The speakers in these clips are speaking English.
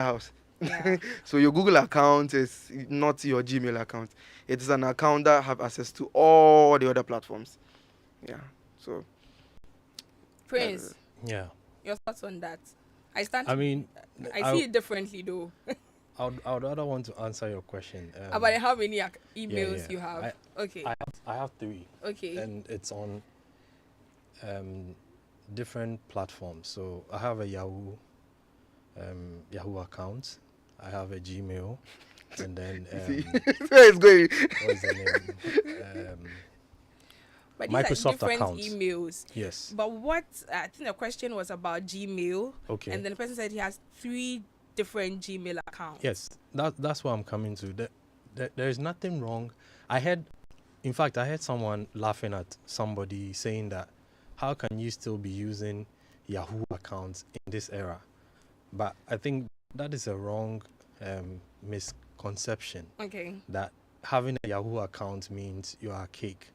house. Yeah. So your Google account is not your Gmail account. It is an account that have access to all the other platforms. Yeah. So Prince, Yeah. your thoughts on that? I stand I to, mean, I see it differently though. I would rather want to answer your question. About how many Yeah, yeah. emails you have. Okay. I have three, Okay. and it's on different platforms. So I have a Yahoo account. I have a Gmail, and then see where it's going. what's the name? But these are Microsoft different accounts. emails. Yes. But what I think the question was about Gmail. Okay. And then the person said he has 3 different Gmail accounts. Yes, that's what I'm coming to. There is nothing wrong. In fact, I heard someone laughing at somebody saying that, how can you still be using Yahoo accounts in this era? But I think that is a wrong misconception. Okay. That having a Yahoo account means you are archaic.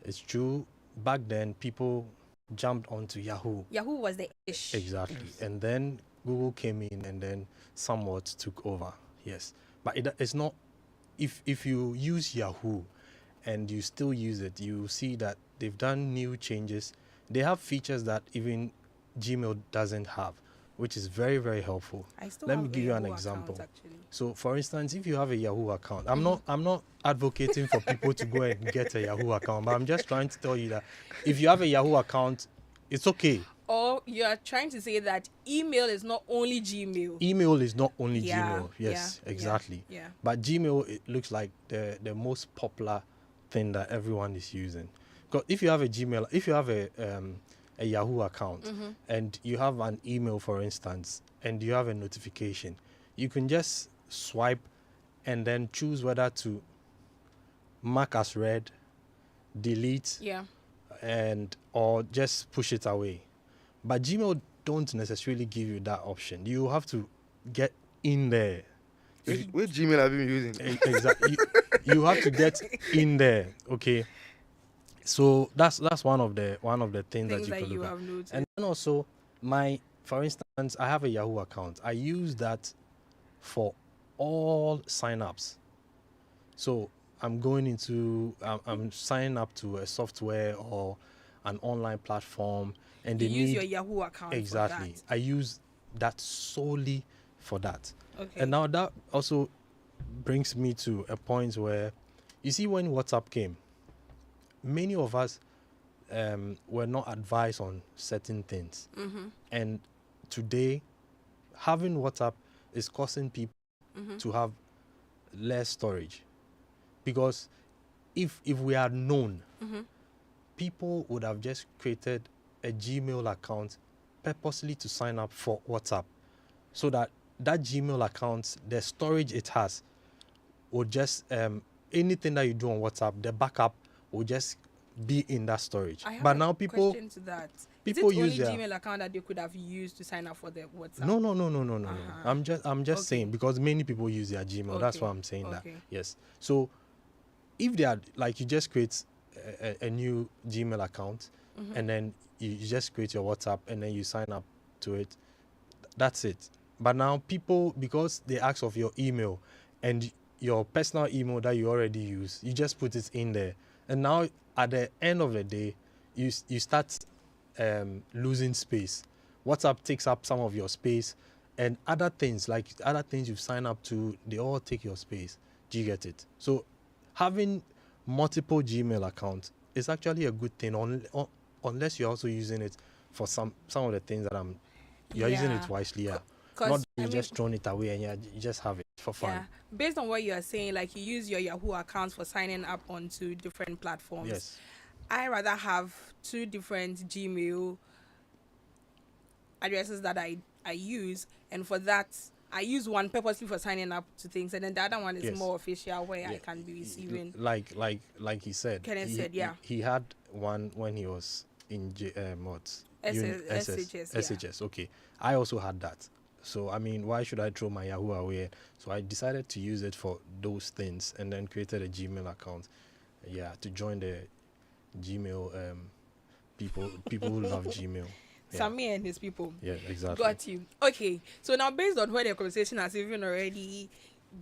It's true. Back then, people jumped onto Yahoo. Yahoo was the ish. Exactly. And then Google came in and then somewhat took over. Yes. But it's not, if you use Yahoo and you still use it, you see that they've done new changes. They have features that even Gmail doesn't have, which is very, very helpful. Let me give you an example. So for instance, if you have a Yahoo account, I'm not advocating for people to go and get a Yahoo account, but I'm just trying to tell you that if you have a Yahoo account, it's okay. Or you're trying to say that email is not only Gmail. Email is not only Gmail. Yes, exactly. Yeah. But Gmail, it looks like the most popular thing that everyone is using. Because if you have a Gmail, if you have a Yahoo account and you have an email, for instance, and you have a notification, you can just swipe and then choose whether to mark as read, delete, or just push it away. But Gmail don't necessarily give you that option. You have to get in there. Which Gmail have you been using? Exactly. you have to get in there. Okay. So that's one of the things that you can look at. Noticed. And then also for instance, I have a Yahoo account. I use that for all sign-ups. So I'm signing up to a software or an online platform, and they use your Yahoo account. Exactly. For that. I use that solely for that. Okay. And now that also brings me to a point where, you see, when WhatsApp came, many of us were not advised on certain things. And today, having WhatsApp is causing people to have less storage. Because if we had known, people would have just created a Gmail account purposely to sign up for WhatsApp, so that Gmail account, the storage it has, would just anything that you do on WhatsApp, the backup will just be in that storage. But now people question to that. People is it use only Gmail account that they could have used to sign up for the WhatsApp? No. I'm just saying, because many people use their Gmail. That's why I'm saying that. Yes. So if they are, like, you just create a new Gmail account, and then you just create your WhatsApp, and then you sign up to it. That's it. But now people, because they ask of your email and your personal email that you already use, you just put it in there. And now at the end of the day, you start losing space. WhatsApp takes up some of your space, and other things you've signed up to, they all take your space. Do you get it? So having multiple Gmail accounts is actually a good thing, unless you're also using it for some of the things that you're using it wisely. Not you just thrown it away and you just have it for fun. Yeah. Based on what you are saying, like, you use your Yahoo account for signing up onto different platforms. Yes. I rather have 2 different Gmail addresses that I use, and for that I use one purposely for signing up to things, and then the other one is more official, where I can be receiving. Like he said. Kenneth said, he had one when he was in SHS. Okay, I also had that. So I mean, why should I throw my Yahoo away? So I decided to use it for those things, and then created a Gmail account. Yeah, to join the Gmail people who love Gmail. Sammy and his people. Yeah, exactly. Got you. Okay, so now based on where the conversation has even already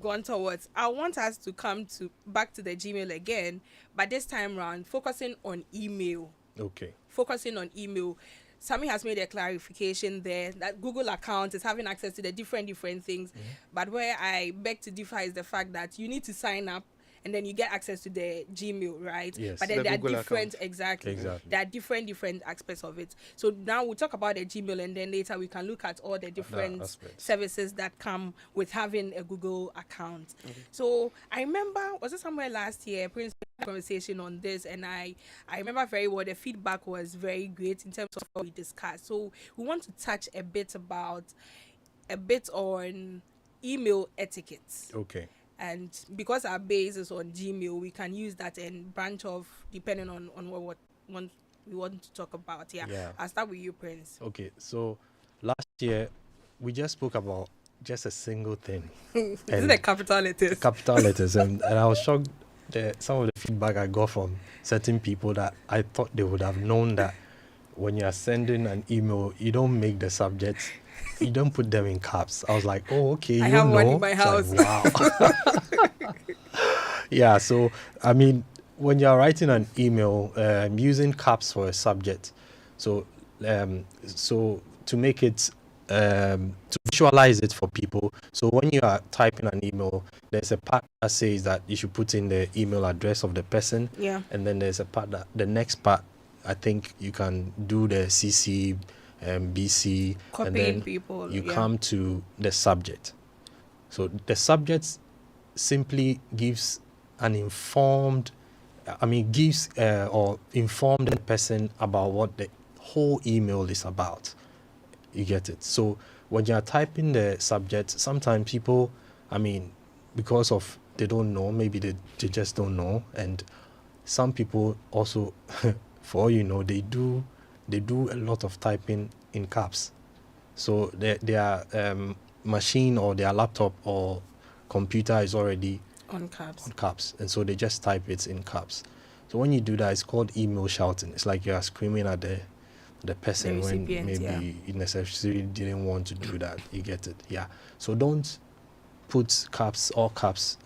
gone towards, I want us to come to back to the Gmail again, but this time around focusing on email. Okay. Focusing on email. Sammy has made a clarification there that Google account is having access to the different things, but where I beg to differ is the fact that you need to sign up and then you get access to the Gmail, right? Yes. But then The there are Google different, account. exactly. There are different aspects of it. So now we'll talk about the Gmail, and then later we can look at all the different services that come with having a Google account. So I remember, was it somewhere last year, Prince had a conversation on this, and I remember very well, the feedback was very great in terms of what we discussed. So we want to touch a bit on email etiquette. Okay. And because our base is on Gmail, we can use that and branch off depending on what we want to talk about. Yeah. I'll start with you, Prince. Okay. So last year, we just spoke about just a single thing. Is it the capital letters? Capital letters. And I was shocked that some of the feedback I got from certain people that I thought they would have known that when you are sending an email, you don't make the subject, you don't put them in caps. I was like, oh, okay. I have one in my house. Like, wow. Yeah. So, I mean, when you're writing an email, using caps for a subject. So to make it, to visualize it for people. So when you are typing an email, there's a part that says that you should put in the email address of the person. Yeah. And then there's a part that the next part, I think you can do the CC, BC, Copying and then people. you come to the subject. So the subject simply gives an informed, or informed the person about what the whole email is about. You get it? So when you're typing the subject, sometimes people, because of they don't know, maybe they just don't know, and some people also, for all you know, they do a lot of typing in caps. So their machine or their laptop or computer is already on caps. And so they just type it in caps. So when you do that, it's called email shouting. It's like you are screaming at the person when maybe you necessarily didn't want to do that. You get it? Yeah. So don't put all caps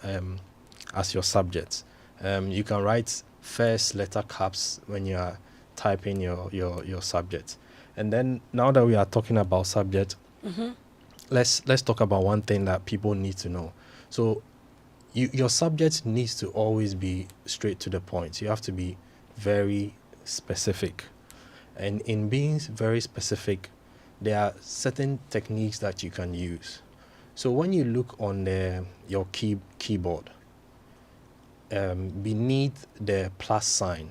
as your subject. You can write first letter caps when you are typing your subject. And then now that we are talking about subject, let's talk about one thing that people need to know. So your subject needs to always be straight to the point. You have to be very specific. And in being very specific, there are certain techniques that you can use. So when you look on your keyboard, beneath the plus sign,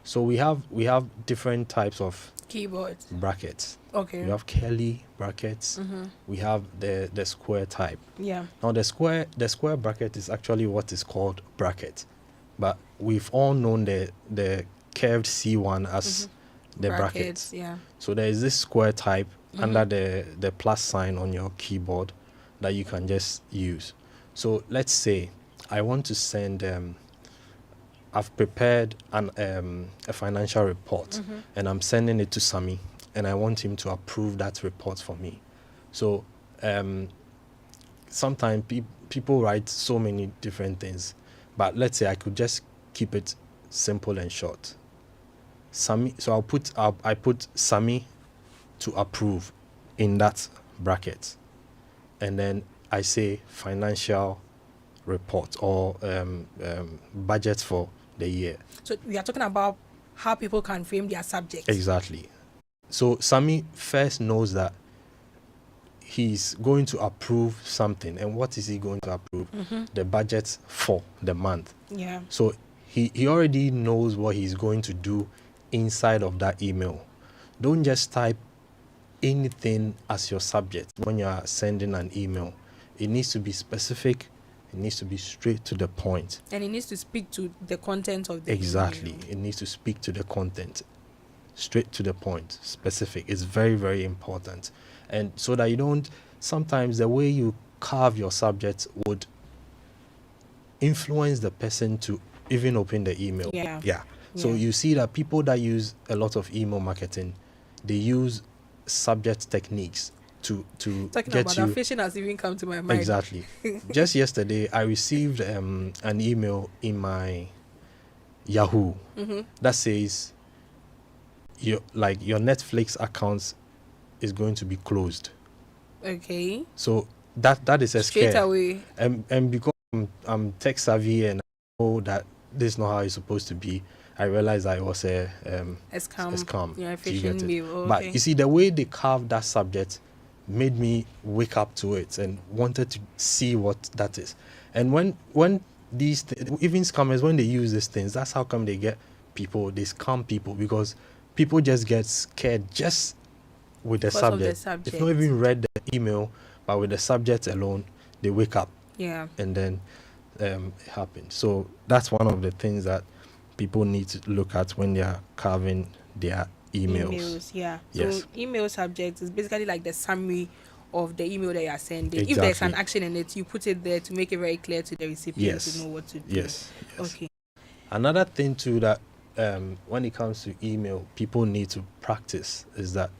so we have different types of keyboards, brackets. Okay. We have curly brackets. We have the square type. Yeah. Now the square bracket is actually what is called bracket, but we've all known the curved C1 as the bracket. Yeah. So there is this square type under the plus sign on your keyboard that you can just use. So let's say I want to send. I've prepared a financial report and I'm sending it to Sami, and I want him to approve that report for me. So sometimes people write so many different things, but let's say I could just keep it simple and short. Sami, so I put Sami to approve in that bracket, and then I say financial report or budget for the year. So we are talking about how people can frame their subject. Exactly. So Sami first knows that he's going to approve something, and what is he going to approve? The budget for the month. Yeah. So he already knows what he's going to do inside of that email. Don't just type anything as your subject when you are sending an email. It needs to be specific. It needs to be straight to the point. And it needs to speak to the content of the Exactly. email. It needs to speak to the content. Straight to the point. Specific. It's very, very important. And so that you don't, sometimes the way you carve your subject would influence the person to even open the email. Yeah. Yeah. So you see that people that use a lot of email marketing, they use subject techniques to Talking get about you that, fishing has even come to my mind. exactly. Just yesterday, I received an email in my Yahoo that says your Netflix account is going to be closed. Okay. So that is a straight scare. away. And because I'm tech savvy and I know that this is not how it's supposed to be, I realized that it was a scam. Yeah, Do you get phishing it? mail. Okay. But you see, the way they carved that subject made me wake up to it and wanted to see what that is. And when these even scammers, when they use these things, that's how come they get people. They scam people because people just get scared just with the subject. If not even read the email, but with the subject alone, they wake up. Yeah. And then it happens. So that's one of the things that people need to look at when they are carving their emails. Yeah. Yes. So email subject is basically like the summary of the email that you are sending. Exactly. If there's an action in it, you put it there to make it very clear to the recipient Yes. to know what to do. Yes. Okay. Another thing too that when it comes to email, people need to practice is that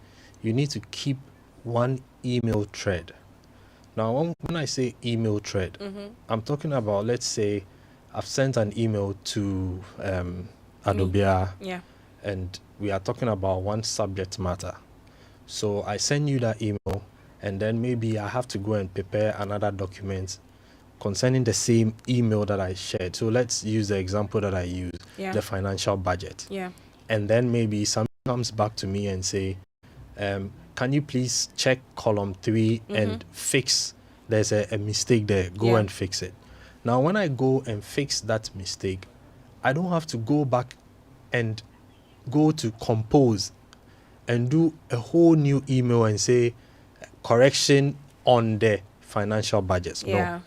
you need to keep one email thread. Now, when I say email thread, I'm talking about, let's say, I've sent an email to Adobea, and we are talking about one subject matter. So I send you that email, and then maybe I have to go and prepare another document concerning the same email that I shared. So let's use the example that I used, the financial budget. Yeah. And then maybe someone comes back to me and say, can you please check column 3 and fix, there's a mistake there, go and fix it. Now, when I go and fix that mistake, I don't have to go back and go to compose and do a whole new email and say correction on the financial budgets. No,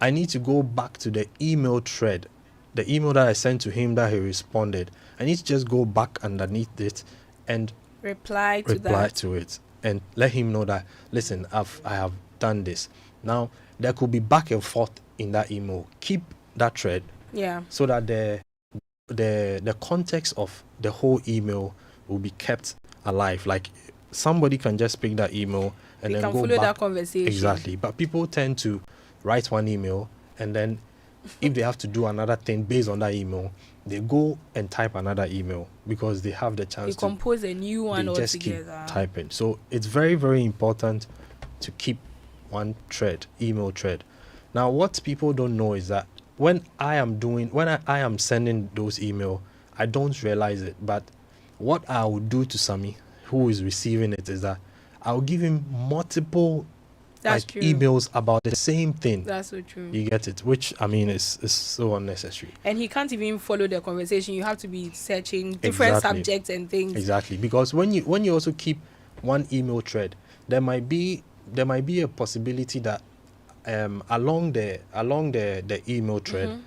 I need to go back to the email thread, the email that I sent to him that he responded. I need to just go back underneath it and reply to it and let him know that, listen, I have done this. Now, there could be back and forth in that email. Keep that thread so that the context of the whole email will be kept alive. Like, somebody can just pick that email and then go follow back. That conversation. Exactly. But people tend to write one email, and then if they have to do another thing based on that email, they go and type another email because they have the chance to compose a new one altogether. Just keep typing. So it's very, very important to keep one email thread. Now, what people don't know is that when I am sending those emails, I don't realize it. But what I will do to Sammy, who is receiving it, is that I'll give him multiple emails about the same thing. That's so true. You get it? Which, I mean, is so unnecessary. And he can't even follow the conversation. You have to be searching different subjects and things. Exactly. Because when you also keep one email thread, there might be a possibility that along the email thread,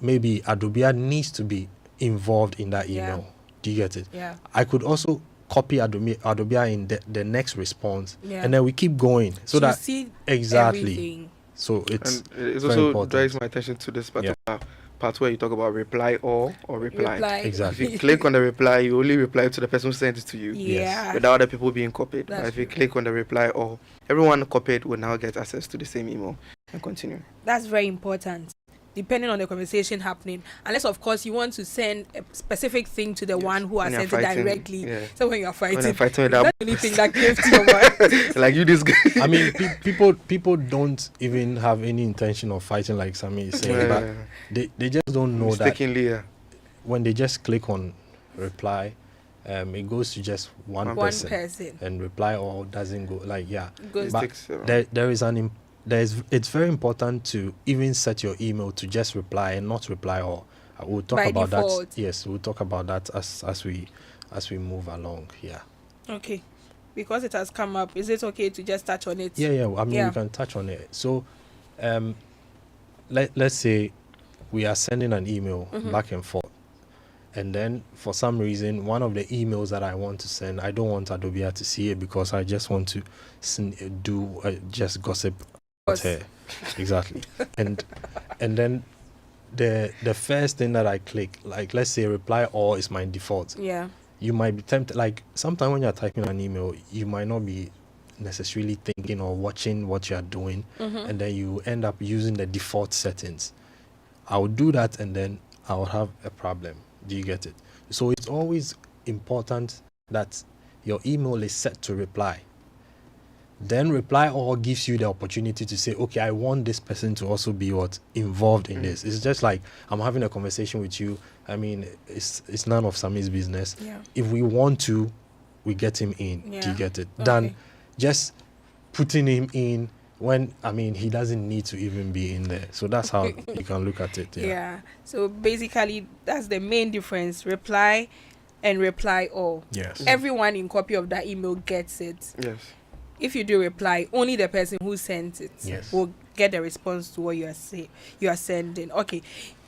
maybe Adobea needs to be involved in that email. Do you get it? Yeah. I could also copy Adobea in the next response, and then we keep going so that see exactly everything. So it's also important. Drives my attention to this particular part where you talk about reply or reply. Exactly. If you click on the reply, you only reply to the person who sent it to you, without other people being copied. But if you click on the reply or, everyone copied will now get access to the same email and continue. That's very important, depending on the conversation happening. Unless, of course, you want to send a specific thing to the one who has sent it directly. So when you're fighting with that, anything that came to your mind. Like you, this guy. I mean, people don't even have any intention of fighting, like Sammy is saying, but they just don't know that when they just click on reply, it goes to just one person, and reply all doesn't go. Like it's very important to even set your email to just reply and not reply all. We'll talk about that. Yes, we'll talk about that as we move along. Yeah. Okay. Because it has come up, is it okay to just touch on it? Yeah. I mean, we can touch on it. So, let's say we are sending an email back and forth, and then for some reason, one of the emails that I want to send, I don't want Adobea to see it because I just want to just gossip about her. Exactly. and then the first thing that I click, like let's say reply all is my default. Yeah. you might be tempted. Like sometimes when you're typing an email, you might not be necessarily thinking or watching what you are doing, and then you end up using the default settings. I will do that, and then I will have a problem. Do you get it? So it's always important that your email is set to reply. Then reply all gives you the opportunity to say, okay, I want this person to also be involved in this. It's just like I'm having a conversation with you. I mean, it's none of Sammy's business. Yeah. If we want to, we get him in. Yeah. Do you get it? Okay. Than just putting him in when, I mean, he doesn't need to even be in there. So that's how you can look at it. Yeah. So basically, that's the main difference. Reply and reply all. Yes. Everyone in copy of that email gets it. Yes. If you do reply, only the person who sent it will get the response to what you are sending. Okay.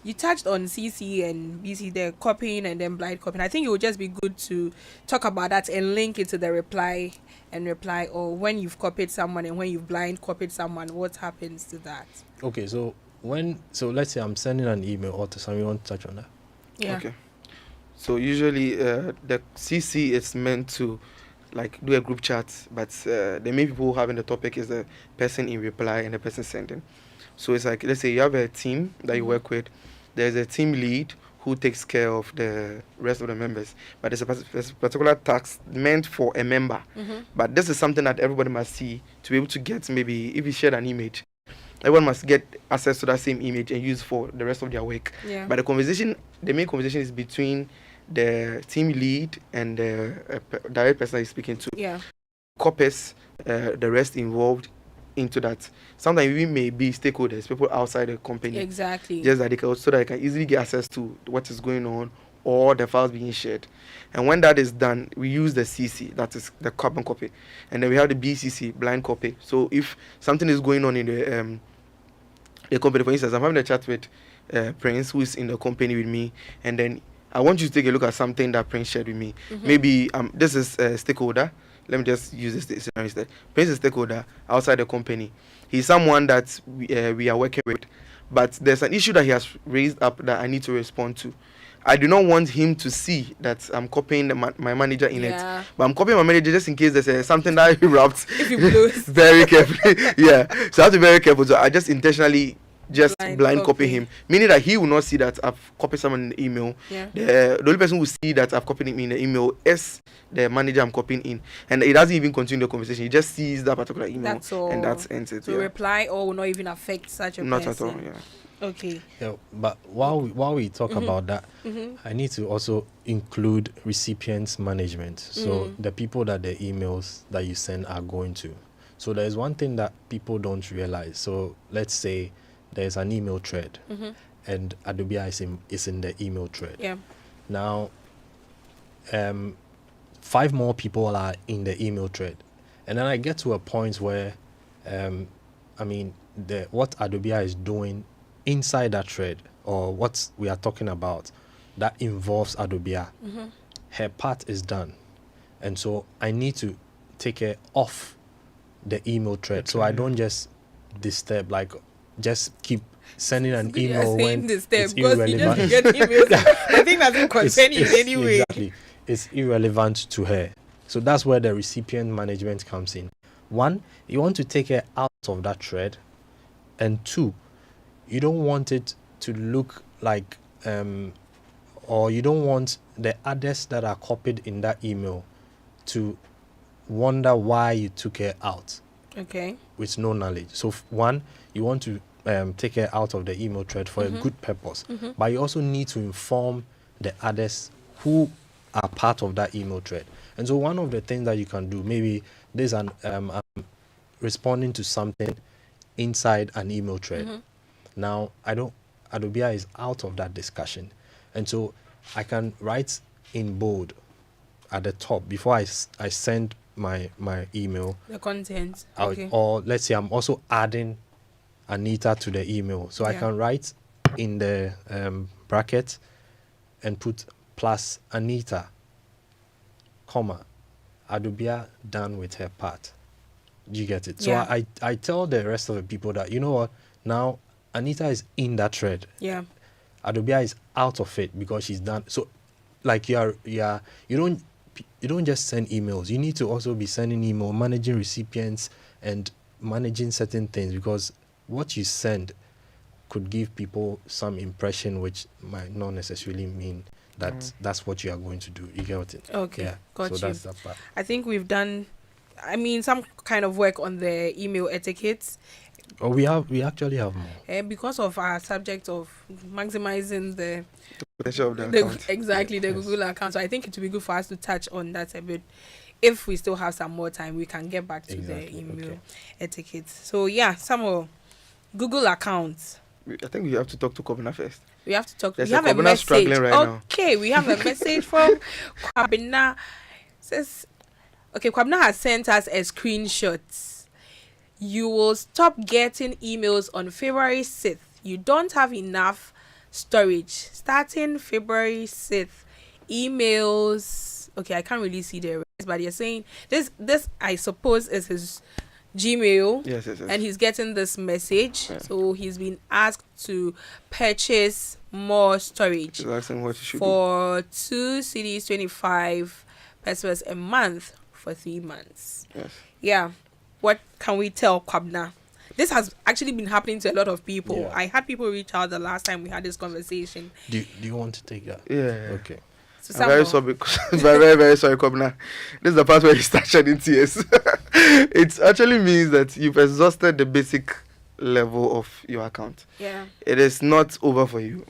You touched on CC and BC, the copying and then blind copying. I think it would just be good to talk about that and link it to the reply and reply, or when you've copied someone and when you've blind copied someone, what happens to that? Okay, so let's say I'm sending an email or to someone. You want to touch on that? Yeah. Okay. So usually the CC is meant to like do a group chat, but the main people having the topic is the person in reply and the person sending. So it's like, let's say you have a team that you work with. There's a team lead who takes care of the rest of the members, but there's a particular task meant for a member. But this is something that everybody must see to be able to get, maybe if you share an image, everyone must get access to that same image and use for the rest of their work. Yeah. But the main conversation is between the team lead and the direct person that he's speaking to. Yeah. Copies the rest involved into that. Sometimes we may be stakeholders, people outside the company. Exactly. Just that so that they can easily get access to what is going on or the files being shared. And when that is done, we use the CC, that is the carbon copy. And then we have the BCC, blind copy. So if something is going on in the company, for instance, I'm having a chat with Prince, who is in the company with me, and then I want you to take a look at something that Prince shared with me. Maybe this is a stakeholder. Let me just use this scenario instead. Prince is a stakeholder outside the company. He's someone that we are working with, but there's an issue that he has raised up that I need to respond to. I do not want him to see that I'm copying my manager in it, but I'm copying my manager just in case there's something that erupts. If you lose. Very carefully. Yeah. So I have to be very careful. So I just intentionally blind copy him, meaning that he will not see that I've copied someone in the email. Yeah. The only person who will see that I've copied him in the email is the manager I'm copying in, and it doesn't even continue the conversation. He just sees that particular email, and that ends it. So reply or will not even affect such a not person. at all. Yeah. Okay. Yeah, but while we talk about that, I need to also include recipients management. So the people that the emails that you send are going to. So there's one thing that people don't realize. So let's say there's an email thread, and Adobea is in the email thread. Yeah. Now, 5 more people are in the email thread, and then I get to a point where, I mean, what Adobea is doing inside that thread, or what we are talking about, that involves Adobea, her part is done, and so I need to take her off the email thread, so I don't just disturb, like just keep sending an email when it's irrelevant. You just get emails. The thing doesn't concern you anyway. Exactly, it's irrelevant to her. So that's where the recipient management comes in. 1, you want to take her out of that thread, and 2, you don't want it to look like, or you don't want the others that are copied in that email to wonder why you took her out. Okay. With no knowledge. So 1, you want to take her out of the email thread for a good purpose, but you also need to inform the others who are part of that email thread. And so one of the things that you can do, maybe there's I'm responding to something inside an email thread. Now Adobea is out of that discussion, and so I can write in bold at the top before I send my email, the content. Okay. Or let's say I'm also adding Anita to the email, so I can write in the bracket and put plus Anita, comma, Adobea done with her part. Do you get it? So I tell the rest of the people that, you know what, now Anita is in that thread. Yeah. Adobea is out of it because she's done. So like you don't just send emails. You need to also be sending email, managing recipients, and managing certain things, because what you send could give people some impression which might not necessarily mean that that's what you are going to do. You get it? Okay, Yeah. got So you. that's that part. I think we've done, some kind of work on the email etiquette. Oh, we actually have more. And because of our subject of maximizing the potential of the account. exactly the Yes. Google account, so I think it would be good for us to touch on that a bit. If we still have some more time, we can get back to the email etiquette. So yeah, some Google accounts. I think we have to talk to Kobina first. We have to talk. There's we have a Kobina message. struggling right now. Okay, we have a message from Kwabena. Says, okay, Kwabena has sent us a screenshot. You will stop getting emails on February 6th. You don't have enough storage. Starting February 6th, emails. Okay, I can't really see the rest, but you're saying this I suppose is his Gmail. Yes. And he's getting this message. Yeah. So he's been asked to purchase more storage He's asking what he should do. for 2 CDs 25 pesos a month for 3 months. Yes. Yeah. What can we tell Kwabna? This has actually been happening to a lot of people. Yeah. I had people reach out the last time we had this conversation. Do you want to take that? Yeah. Okay. So I'm very sorry. very, very sorry, Kobina. This is the part where you start shedding tears. It actually means that you've exhausted the basic level of your account. Yeah. It is not over for you.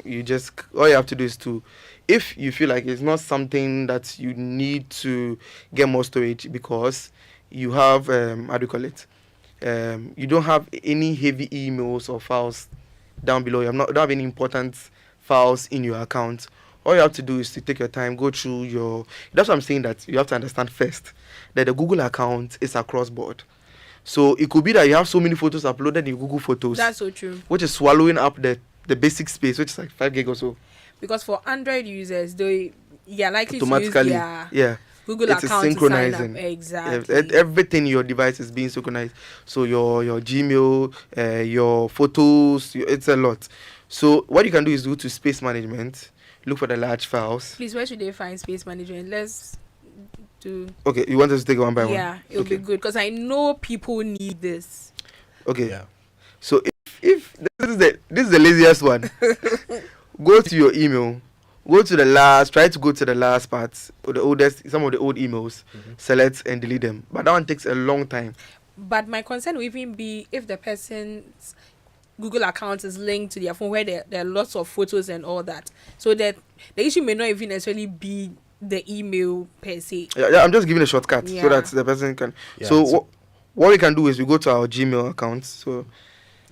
All you have to do is to, if you feel like it's not something that you need to get more storage because you have, how do you call it? You don't have any heavy emails or files down below. You don't have any important files in your account. All you have to do is to take your time, go through your... That's what I'm saying, that you have to understand first that the Google account is across board. So it could be that you have so many photos uploaded in Google Photos. That's so true. Which is swallowing up the basic space, which is like 5 gig or so. Because for Android users, they are likely to use Automatically, their Google it is account synchronizing. to sign up. Exactly. Everything in your device is being synchronized. So your Gmail, your photos, it's a lot. So what you can do is go to space management, look for the large files. Please, where should they find space management? Let's do... Okay, you want us to take it one by one? Yeah, it'll be good because I know people need this. Okay. Yeah. So if this is the laziest one, go to your email, try to go to the last part, or some of the old emails, select and delete them. But that one takes a long time. But my concern will even be if the person's Google account is linked to their phone where there are lots of photos and all that. So that the issue may not even necessarily be the email per se. Yeah, I'm just giving a shortcut so that the person can. Yeah, so what we can do is we go to our Gmail account. So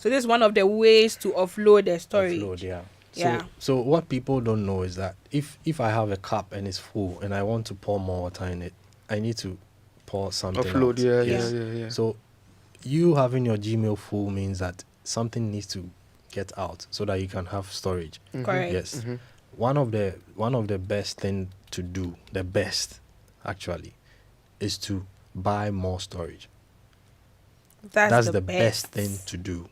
this is one of the ways to offload the storage. Yeah. So what people don't know is that if I have a cup and it's full and I want to pour more water in it, I need to pour something offload. out. Yeah. So you having your Gmail full means that something needs to get out so that you can have storage. Correct. Yes. Mm-hmm. One of the best thing to do, the best actually, is to buy more storage. That's the best thing to do,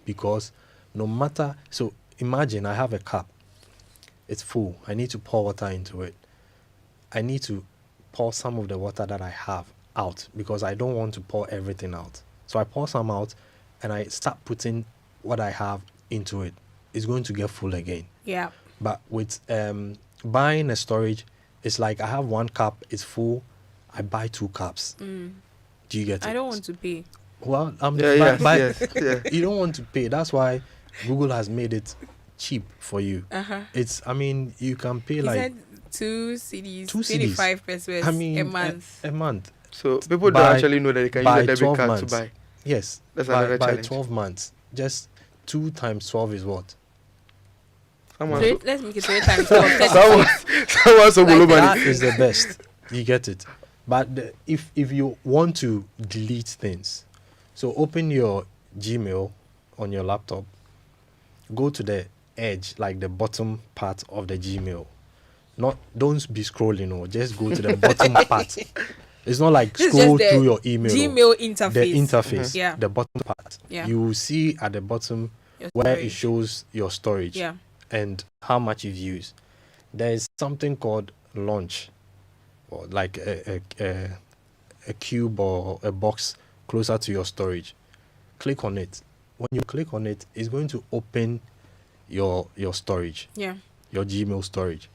because no matter, so imagine I have a cup, it's full, I need to pour water into it. I need to pour some of the water that I have out because I don't want to pour everything out. So I pour some out and I start putting what I have into it. It's going to get full again. Yeah. But with buying a storage, it's like I have 1 cup, it's full, I buy 2 cups. Do you get it? I don't want to pay. Well, Yes. you don't want to pay. That's why Google has made it cheap for you. It's, you can pay like 2 CDs, 2 25 pesos a month. A month. So people don't actually know that they can use a debit card to buy. Yes. That's another by challenge. 12 months. Just 2 times 12 is what? Let's make it 3 times 12. Someone so That money. is the best. You get it. But if you want to delete things, so open your Gmail on your laptop, go to the edge, like the bottom part of the Gmail. Don't be scrolling, or just go to the bottom part. It's not like scroll through your email. Gmail interface. The interface, Yeah. the bottom part. Yeah. You will see at the bottom Your where it storage. shows your storage Yeah. and how much you've used. there is something called launch, or like a cube or a box closer to your storage. Click on it. When you click on it, it's going to open your storage, Yeah. your Gmail storage,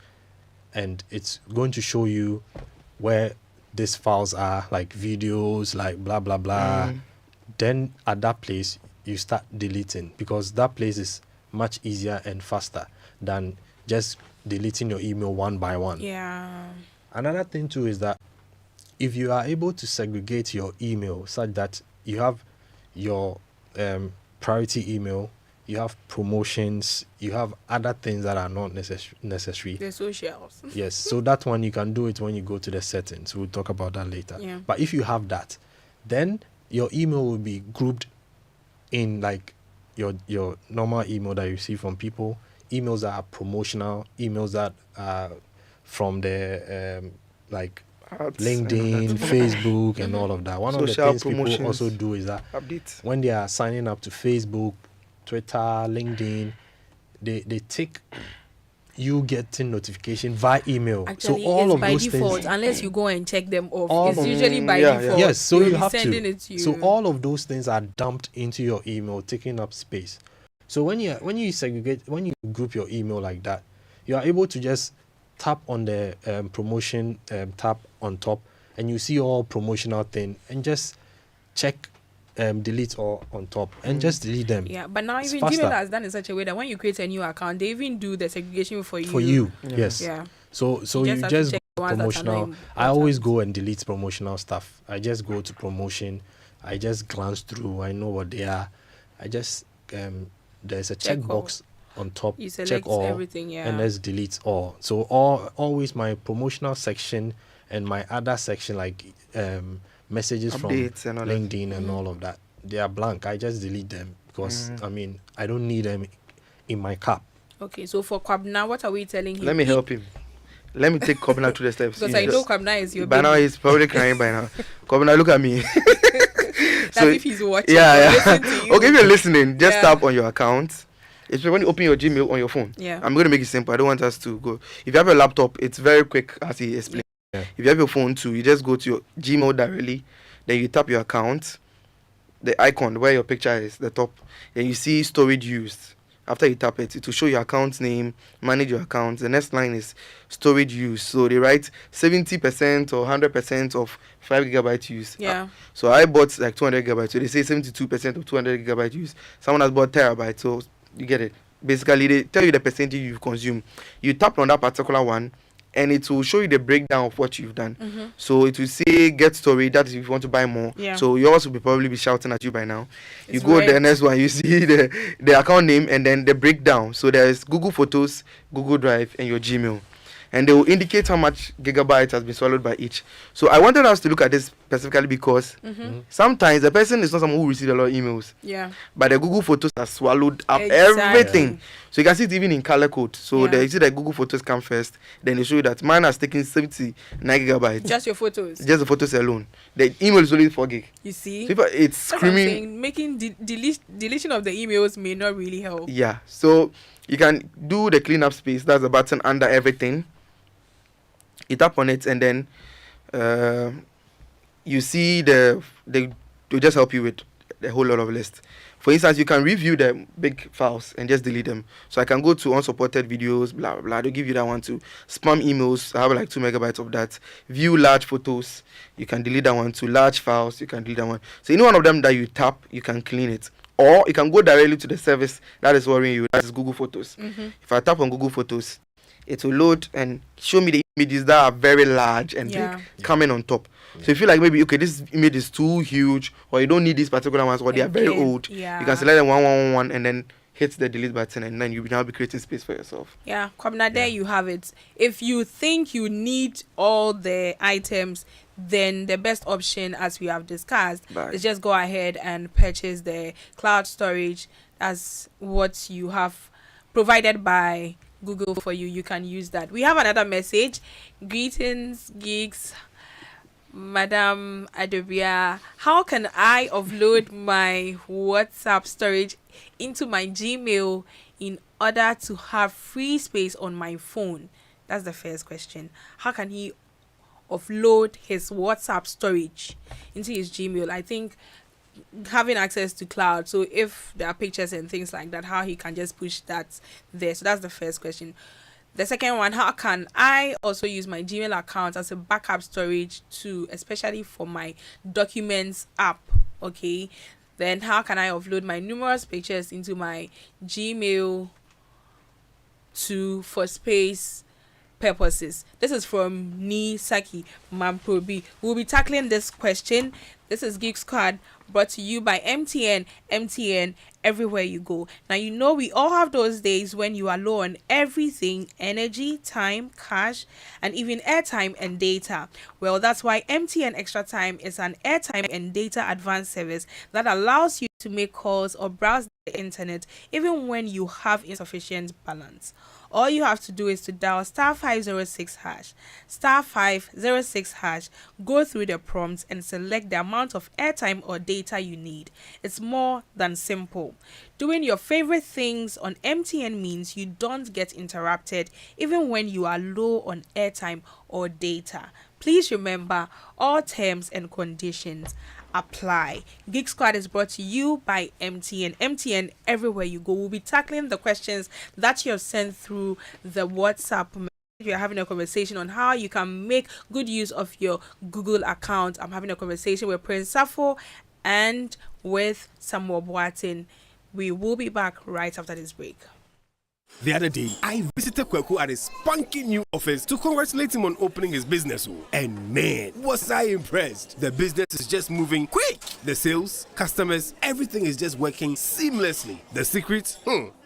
and it's going to show you where these files are, like videos, like blah blah blah. Then at that place you start deleting, because that place is much easier and faster than just deleting your email one by one. Yeah. Another thing too is that if you are able to segregate your email such that you have your priority email, you have promotions, you have other things that are not necessary. The socials. Yes, so that one you can do it when you go to the settings. We'll talk about that later. Yeah. But if you have that, then your email will be grouped in like your normal email that you see from people, emails that are promotional, emails that are from the like Ads LinkedIn, and Facebook, and all of that. One of the Social things people promotions. also do is that Updates. when they are signing up to Facebook, Twitter, LinkedIn, they take you getting notification via email. Actually, so all it's of by those default, things, unless you go and check them off. All It's of- usually by Yeah, yeah. default. yes, so They'll you be have sending to. it to you. So all of those things are dumped into your email, taking up space. So when you segregate, when you group your email like that, you are able to just tap on the promotion tab on top, and you see all promotional thing, and just check delete all on top, and just delete them. Yeah, but now It's even faster. Gmail has done in such a way that when you create a new account, they even do the segregation for you. For you, Yeah. yes. Yeah. So you have to just check the go ones that are not promotional. I always important. go and delete promotional stuff. I just go to promotion. I just glance through. I know what they are. I just there's a Check checkbox on top. You Check select all, everything, yeah. and let's delete all. So always my promotional section and my other section, like messages Updates from and all that. LinkedIn and all of that, they are blank. I just delete them because I mean I don't need them in my cap. Okay, so for Kwabna, what are we telling him? Let me help him. Let me take Kobina to the steps. Because You I know just- Kwabna is your by now baby. he's probably crying by now. Kobina, look at me. That's so- if he's watching. Yeah, or yeah. listening to you. Okay, if you're listening, just Yeah. tap on your account. It's when you open your Gmail on your phone. Yeah. I'm going to make it simple. I don't want us to go. If you have a laptop, it's very quick, as he explained. Yeah. If you have your phone too, you just go to your Gmail directly. Then you tap your account, the icon where your picture is, the top. Then you see storage used. After you tap it, it will show your account name, manage your account. The next line is storage use. So they write 70% or 100% of 5 gigabyte use. Yeah. So I bought like 200 gigabytes. So they say 72% of 200 gigabyte use. Someone has bought terabyte. So you get it. Basically, they tell you the percentage you've consumed. You tap on that particular one, and it will show you the breakdown of what you've done. So it will say get storage. That is if you want to buy more. Yeah. So yours will probably be shouting at you by now. You It's go to the red. next one. You see the account name and then the breakdown. So there is Google Photos, Google Drive, and your Gmail. And they will indicate how much gigabytes has been swallowed by each. So I wanted us to look at this specifically because sometimes the person is not someone who receives a lot of emails, Yeah. but the Google Photos has swallowed up Exactly. everything. So you can see it even in color code. So Yeah. you see that Google Photos come first, then they show you that mine has taken 79 gigabytes. Just your photos. Just the photos alone. The email is only 4 gig. You see? So if it's That's what I'm screaming. saying. Making deletion of the emails may not really help. Yeah. So you can do the cleanup space. That's the button under everything. You tap on it and then you see they just help you with a whole lot of list. For instance, you can review the big files and just delete them. So I can go to unsupported videos, blah blah blah. They'll give you that one too. Spam emails, I have like 2 megabytes of that. View large photos, you can delete that one too. Large files, you can delete that one. So any one of them that you tap, you can clean it. Or you can go directly to the service that is worrying you. That is Google Photos. If I tap on Google Photos, it will load and show me the images that are very large and Yeah. big coming on top. So if you feel like maybe okay, this image is too huge, or you don't need these particular ones, or they are very Okay, old, yeah. you can select them one, and then hit the delete button, and then you will now be creating space for yourself. Yeah, Kwabna, there you have it. If you think you need all the items, then the best option, as we have discussed, Right. is just go ahead and purchase the cloud storage. That's what you have provided by Google for you. You can use that. We have another message. Greetings, geeks. Madam Adobea, how can I offload my WhatsApp storage into my Gmail in order to have free space on my phone? That's the first question. How can he offload his WhatsApp storage into his Gmail? I think having access to cloud, so if there are pictures and things like that, how he can just push that there. So that's the first question. The second one, how can I also use my Gmail account as a backup storage too, especially for my documents app? Okay, then how can I offload my numerous pictures into my Gmail to for space purposes? This is from Nisaki Mamprobi. We'll be tackling this question. This is Geek Squad, brought to you by MTN. MTN, everywhere you go. Now, you know we all have those days when you are low on everything: energy, time, cash, and even airtime and data. Well, that's why MTN Extra Time is an airtime and data advanced service that allows you to make calls or browse the internet even when you have insufficient balance. All you have to do is to dial star 506 hash, star 506 hash, go through the prompts and select the amount of airtime or data you need. It's more than simple. Doing your favorite things on MTN means you don't get interrupted even when you are low on airtime or data. Please remember, all terms and conditions apply. Geek Squad is brought to you by MTN. MTN, everywhere you go. We'll be tackling the questions that you have sent through the WhatsApp message. We are having a conversation on how you can make good use of your Google account. I'm having a conversation with Prince Safo and with Samuel Boatin. We will be back right after this break. The other day, I visited Kweku at his spunky new office to congratulate him on opening his business. And man, was I impressed. The business is just moving quick. The sales, customers, everything is just working seamlessly. The secret?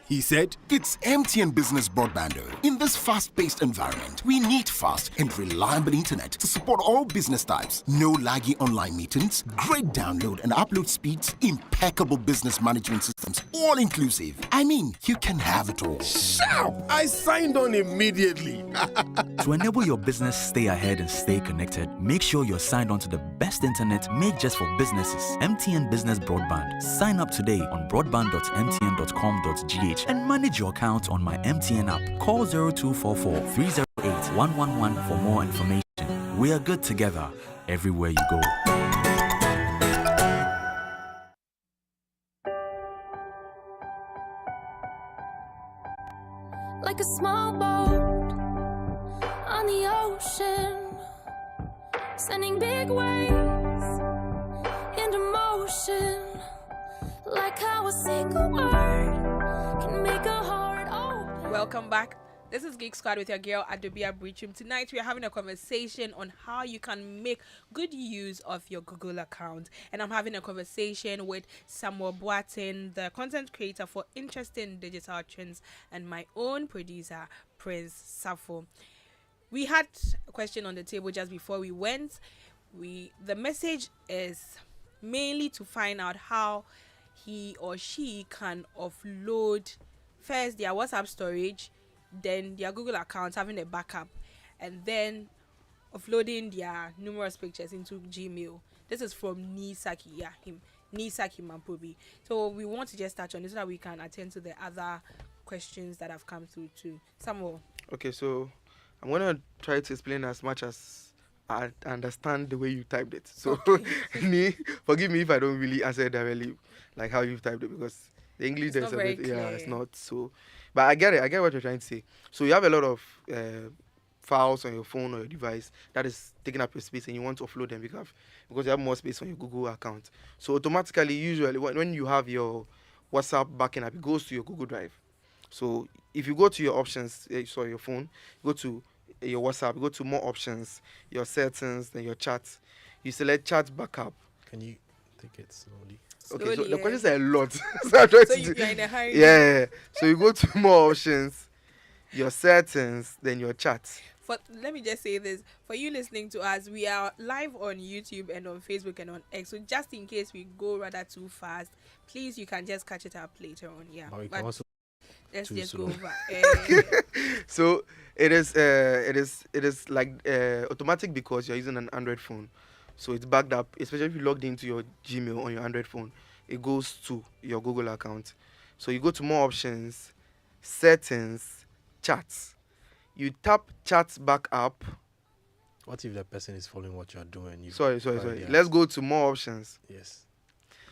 He said, it's MTN Business Broadband. In this fast-paced environment, we need fast and reliable internet to support all business types. No laggy online meetings, great download and upload speeds, impeccable business management systems, all inclusive. I mean, you can have it all. Sharp! I signed on immediately. To enable your business stay ahead and stay connected, make sure you're signed on to the best internet made just for businesses. MTN Business Broadband. Sign up today on broadband.mtn.com.gh and manage your account on my MTN app. Call 0244 308 111 for more information. We are good together everywhere you go. Like a small boat on the ocean, sending big waves into motion. Like how a single word can make a heart open. Welcome back. This is Geek Squad with your girl Adobea Biritwum. Tonight we are having a conversation on how you can make good use of your Google account. And I'm having a conversation with Samuel Boatin, the content creator for Interesting Digital Trends, and my own producer, Prince Safo. We had a question on the table just before we went. The message is mainly to find out how he or she can offload first their WhatsApp storage, then their Google account, having a backup, and then offloading their numerous pictures into Gmail. This is from Nisaki, Nisaki Mampobi. So we want to just touch on this so that we can attend to the other questions that have come through too. Samuel. Okay, so I'm gonna try to explain as much as I understand the way you typed it. So forgive me if I don't really answer it directly like how you've typed it, because the English It's there's not a very bit, clear. it's not so. But I get it. I get what you're trying to say. So you have a lot of files on your phone or your device that is taking up your space, and you want to offload them because you have more space on your Google account. So automatically, usually when you have your WhatsApp backing up, it goes to your Google Drive. So if you go to your options, your phone, go to your WhatsApp, go to more options, your settings, then your chat. You select chat backup. Can you take it slowly? Okay, so Slowly, the yeah. questions are a lot. So I'm trying So to you're in a hurry. yeah. So you go to more options, your settings, then your chat. Let me just say this. For you listening to us, we are live on YouTube and on Facebook and on X. So just in case we go rather too fast, please, you can just catch it up later on. Yeah. But we can also let's too just slow. go over. So it is like automatic because you're using an Android phone. So it's backed up, especially if you logged into your Gmail on your Android phone. It goes to your Google account. So you go to more options, settings, chats. you tap chat backup. What if the person is following what you are doing? Sorry. Let's go to more options. Yes.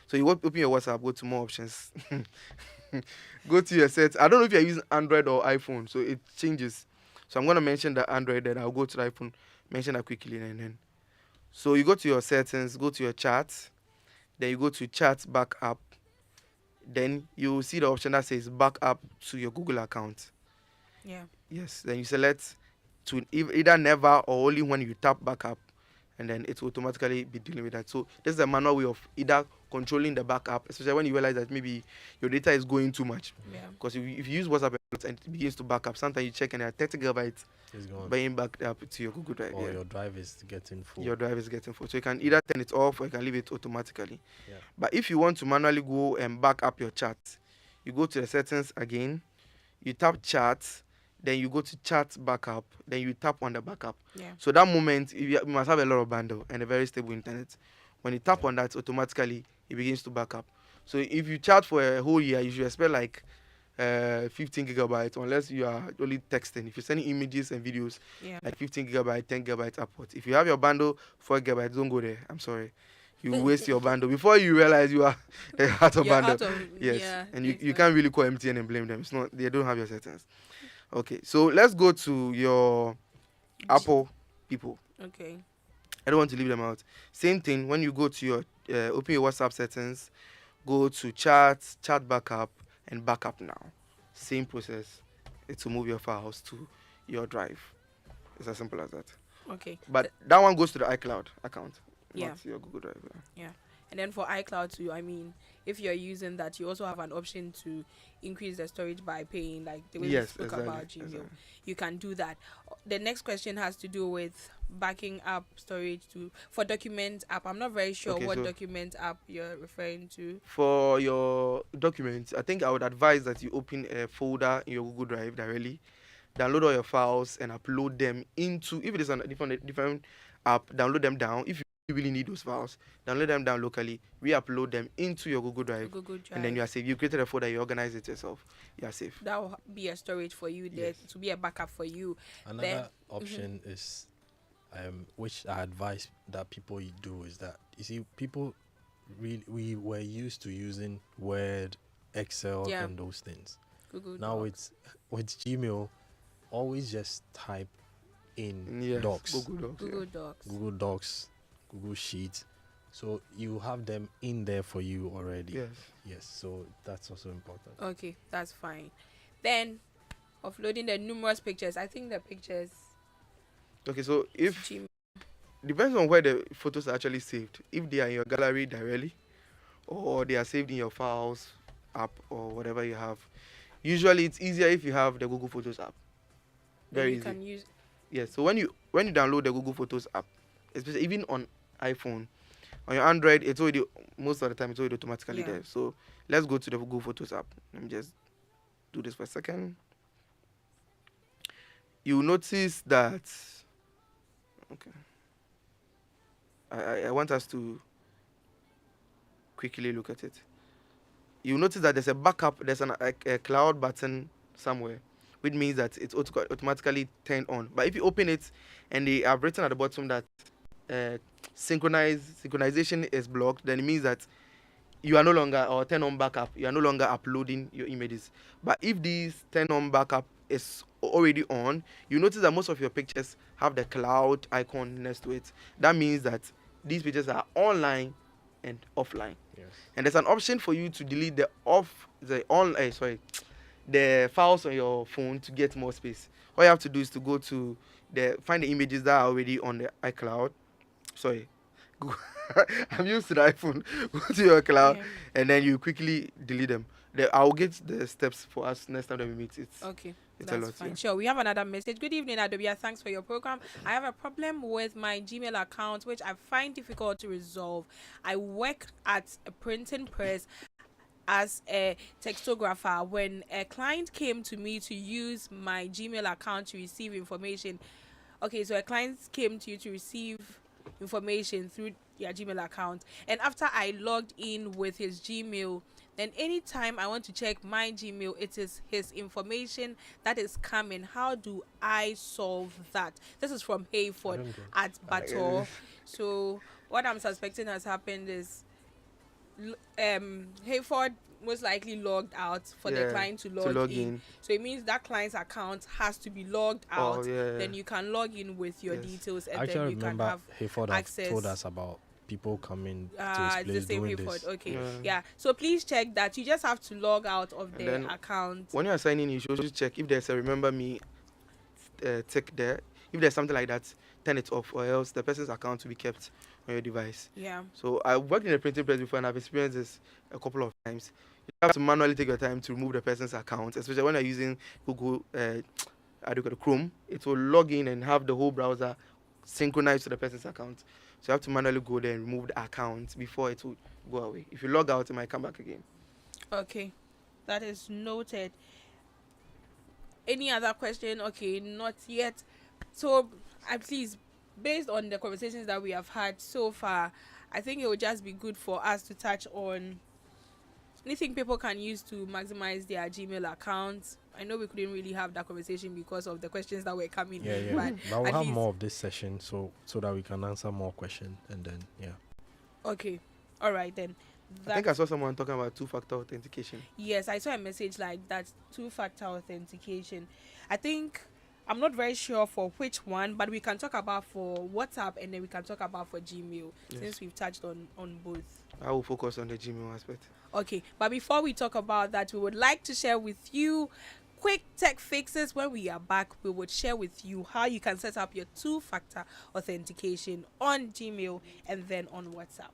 So you open your WhatsApp, go to more options. Go to your settings. I don't know if you're using Android or iPhone, so it changes. So I'm going to mention the Android, then I'll go to the iPhone, mention that quickly, and then. So you go to your settings, go to your chat, then you go to chat backup. Then you see the option that says backup to your Google account. Yeah. Yes. Then you select to either never or only when you tap backup, and then it will automatically be dealing with that. So this is a manual way of either controlling the backup, especially when you realize that maybe your data is going too much. Yeah. Because if you use WhatsApp and it begins to back up, sometimes you check and there are 30 gigabytes being backed up to your Google Drive. Or your drive is getting full. Your drive is getting full. So you can either turn it off or you can leave it automatically. Yeah. But if you want to manually go and back up your chat, you go to the settings again, you tap chat, then you go to chat backup, then you tap on the backup. Yeah. So that moment, you must have a lot of bundle and a very stable internet. When you tap on that, automatically it begins to back up. So if you chat for a whole year, you should expect like 15 gigabytes, unless you are only texting. If you're sending images and videos, like 15 gigabytes, 10 gigabytes upwards. If you have your bundle 4 gigabytes, don't go there. I'm sorry. You waste your bundle before you realize you are out of bundle. Yes, and you can't really call MTN and blame them. It's not, they don't have your settings. Okay, so let's go to your Apple people. Okay. I don't want to leave them out. Same thing, when you go to your open your WhatsApp settings, go to chat backup, and backup now. Same process. It will move your files to your drive. It's as simple as that. Okay. But that one goes to the iCloud account, not your Google Drive. Yeah. And then for iCloud too, I mean, if you're using that, you also have an option to increase the storage by paying, like the way we spoke about Gmail. Exactly. You can do that. The next question has to do with backing up storage for document app. I'm not very sure what document app you're referring to. For your documents, I think I would advise that you open a folder in your Google Drive directly, download all your files and upload them into, if it is on a different app, download them down. If you really need those files, download them down locally, re-upload them into your Google Drive, and then you are safe. You created a folder, you organize it yourself, you are safe. That will be a storage for you there, to be a backup for you. Another option is, which I advise that people do, is that, you see, people we were used to using Word, Excel, and those things. Google now Docs. with Gmail, always just type in Docs. Google Docs, Google Sheets. So you have them in there for you already. Yes. So that's also important. Okay, that's fine. Then, uploading the numerous pictures. I think the pictures. Okay, so if depends on where the photos are actually saved. If they are in your gallery directly, or they are saved in your files app or whatever you have. Usually, it's easier if you have the Google Photos app. Very easy. Can use. Yes. So when you download the Google Photos app, especially even on iPhone, on your Android, it's already, most of the time it's already automatically there. So let's go to the Google Photos app. Let me just do this for a second. You notice that. Okay. I want us to quickly look at it. You notice that there's a backup, there's a cloud button somewhere, which means that it's automatically turned on. But if you open it and they have written at the bottom that synchronization is blocked, then it means that you are no longer, or turn on backup, you are no longer uploading your images. But if this turn on backup is already on, you notice that most of your pictures have the cloud icon next to it. That means that these pictures are online and offline. Yes. And there's an option for you to delete the files on your phone to get more space. All you have to do is to go to find the images that are already on the iCloud. I'm used to the iPhone. Go to your cloud and then you quickly delete them. I'll get the steps for us next time that we meet. It's that's fine. Sure. We have another message. Good evening, Adobea. Thanks for your program. I have a problem with my Gmail account, which I find difficult to resolve. I work at a printing press as a textographer. When a client came to me to use my Gmail account to receive information, so a client came to you to receive information through your Gmail account, and after I logged in with his Gmail, Then anytime I want to check my Gmail, it is his information that is coming. How do I solve that? This is from Hayford at Bator. So what I'm suspecting has happened is Hayford most likely logged out for the client to log in. So it means that client's account has to be logged out. Then you can log in with your details, and then you can have Hayford access. told us about people coming to his place doing this. Okay. Yeah. So please check that. You just have to log out of the account. When you are signing in, you should check if there's a remember me tick there. If there's something like that, turn it off, or else the person's account will be kept on your device. Yeah. So I worked in a printing press before, and I've experienced this a couple of times. You have to manually take your time to remove the person's account, especially when you're using Google Chrome. It will log in and have the whole browser synchronized to the person's account. So you have to manually go there and remove the account before it will go away. If you log out, it might come back again. Okay, that is noted. Any other question? Okay, not yet. So, please, based on the conversations that we have had so far, I think it would just be good for us to touch on anything people can use to maximize their Gmail accounts. I know we couldn't really have that conversation because of the questions that were coming in. But we'll have more of this session so that we can answer more questions, and then Okay. All right then. I think I saw someone talking about two-factor authentication. Yes, I saw a message like that, two-factor authentication. I think I'm not very sure for which one, but we can talk about for WhatsApp, and then we can talk about for Gmail, since we've touched on both. I will focus on the Gmail aspect. Okay, but before we talk about that, we would like to share with you quick tech fixes. When we are back, we would share with you how you can set up your two-factor authentication on Gmail and then on WhatsApp.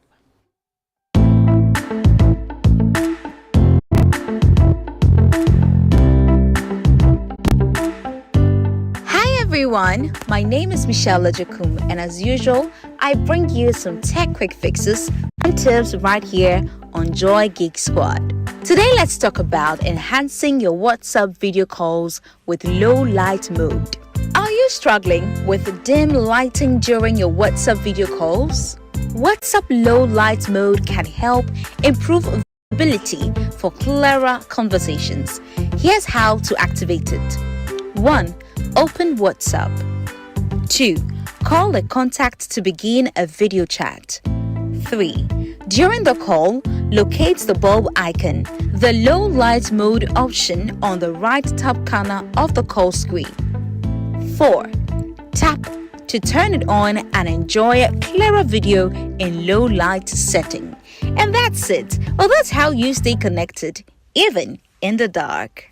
Hi everyone, my name is Michelle Lajakum, and as usual, I bring you some tech quick fixes and tips right here on Joy Geek Squad. Today, let's talk about enhancing your WhatsApp video calls with low light mode. Are you struggling with dim lighting during your WhatsApp video calls? WhatsApp low light mode can help improve visibility for clearer conversations. Here's how to activate it. 1. Open WhatsApp. 2. Call a contact to begin a video chat. 3. During the call, locate the bulb icon, the low light mode option on the right top corner of the call screen. 4. Tap to turn it on and enjoy a clearer video in low light setting. And that's it. Well, that's how you stay connected, even in the dark.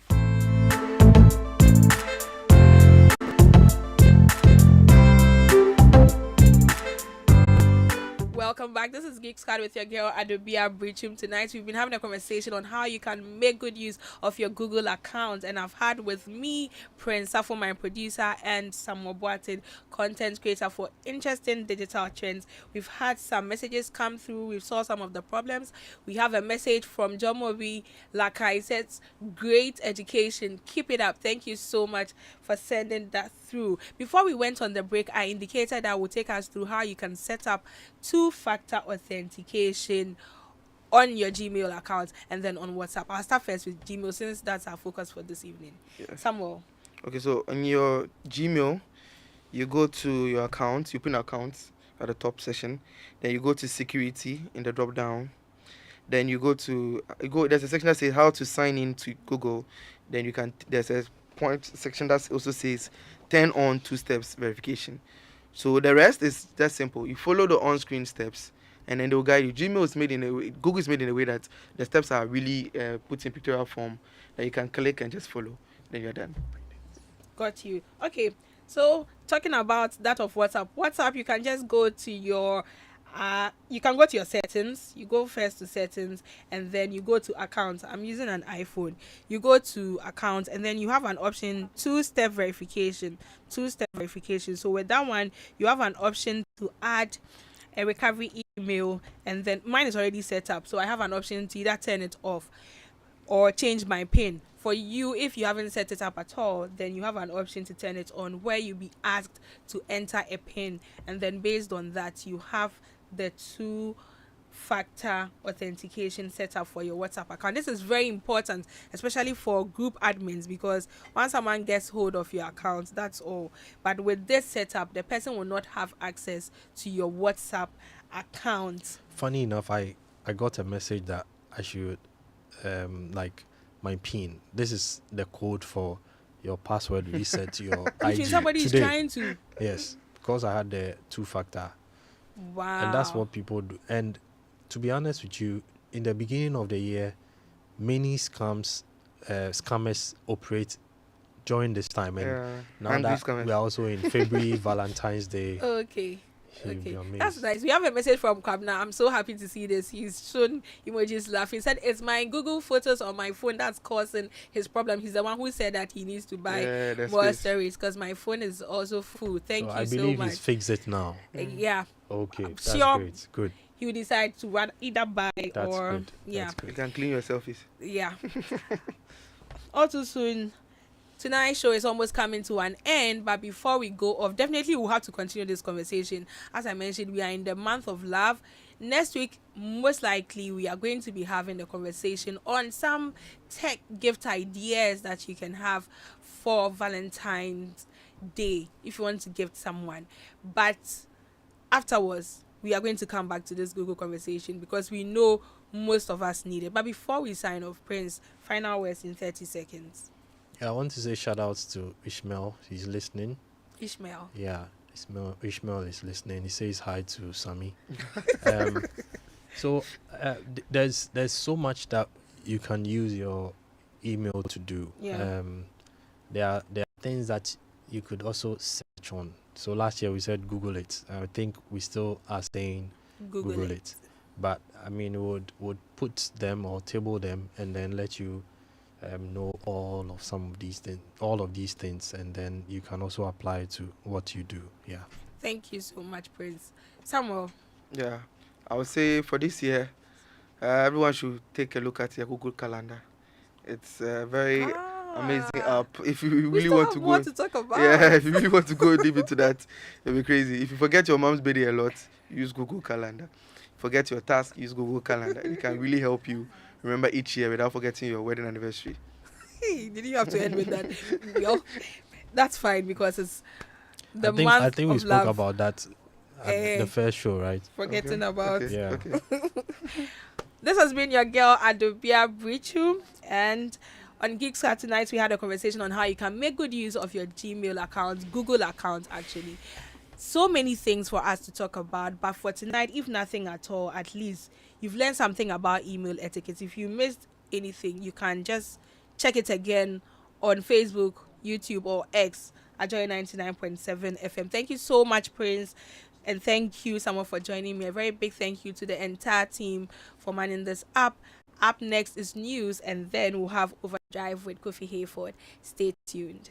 Welcome back. This is Geek Squad with your girl Adobea Biritwum. Tonight we've been having a conversation on how you can make good use of your Google account, and I've had with me Prince Safo, my producer, and Samuel Boatin, content creator for interesting digital trends. We've had some messages come through. We saw some of the problems. We have a message from John Mobi Lakai. It says, great education, keep it up. Thank you so much for sending that through. Before we went on the break, I indicated that will take us through how you can set up two-factor authentication on your Gmail account and then on WhatsApp. I'll start first with Gmail since that's our focus for this evening. Samuel. Okay, so on your Gmail, you go to your account, you put an account at the top section, then you go to security in the drop down, then there's a section that says how to sign in to Google, then there's a point section that also says turn on two-steps verification. So the rest is just simple. You follow the on-screen steps, and then they'll guide you. Google is made in a way that the steps are really put in pictorial form that you can click and just follow. Then you're done. Got you. Okay. So talking about that of WhatsApp, you can just go to your settings. You go first to settings, and then you go to accounts. I'm using an iPhone. You go to accounts, and then you have an option two-step verification. So with that one, you have an option to add a recovery email, and then mine is already set up, so I have an option to either turn it off or change my PIN. For you, if you haven't set it up at all, then you have an option to turn it on, where you'll be asked to enter a PIN, and then based on that, you have the factor authentication setup for your WhatsApp account. This is very important, especially for group admins, because once someone gets hold of your account, that's all. But with this setup, the person will not have access to your WhatsApp account. Funny enough, I got a message that I should like my PIN. This is the code for your password reset to your IG. If somebody is trying to. Yes, because I had the 2-factor. Wow. And that's what people do. And to be honest with you, in the beginning of the year, many scammers operate during this time. And now that we are also in February, Valentine's Day. Okay. That's nice. We have a message from Kwabna. I'm so happy to see this. He's shown emojis laughing. He said, it's my Google Photos on my phone that's causing his problem. He's the one who said that he needs to buy more storage because my phone is also full. Thank you so much. I believe he's fixed it now. Yeah. Okay. I'm that's sure great. Good. He will decide to either buy that's or... Good. Yeah. That's good. You can clean your selfies. Yeah. All too soon. Tonight's show is almost coming to an end, but before we go off, definitely we'll have to continue this conversation. As I mentioned, we are in the month of love. Next week, most likely, we are going to be having a conversation on some tech gift ideas that you can have for Valentine's Day if you want to gift someone. But afterwards, we are going to come back to this Google conversation because we know most of us need it. But before we sign off, Prince, final words in 30 seconds. Yeah, I want to say shout outs to Ishmael. He's listening. Ishmael. Yeah, Ishmael is listening. He says hi to Sammy. So there's so much that you can use your email to do. Yeah. There are things that you could also search on. So last year we said Google it. I think we still are saying Google it. But I mean, would put them or table them and then let you know all of these things, and then you can also apply it to what you do. Yeah. Thank you so much, Prince. Samuel. Yeah, I would say for this year, everyone should take a look at your Google Calendar. It's very amazing app. If you really want to go, to talk about. Yeah, if you really want to go deep into that, it'll be crazy. If you forget your mom's birthday a lot, use Google Calendar. Forget your task, use Google Calendar. It can really help you remember each year without forgetting your wedding anniversary. Hey, did you have to end with that? Well, that's fine because it's the month I think we of spoke love. about that at the first show, right? Forgetting about. Okay. Yeah. Okay. This has been your girl Adobea Biritwum, and on Geek Squad tonight we had a conversation on how you can make good use of your Gmail account, Google account actually. So many things for us to talk about, but for tonight, if nothing at all, at least you've learned something about email etiquette. If you missed anything, you can just check it again on Facebook, YouTube, or X at Joy 99.7 FM. Thank you so much, Prince. And thank you, Samuel, for joining me. A very big thank you to the entire team for manning this up. Up next is news, and then we'll have Overdrive with Kofi Hayford. Stay tuned.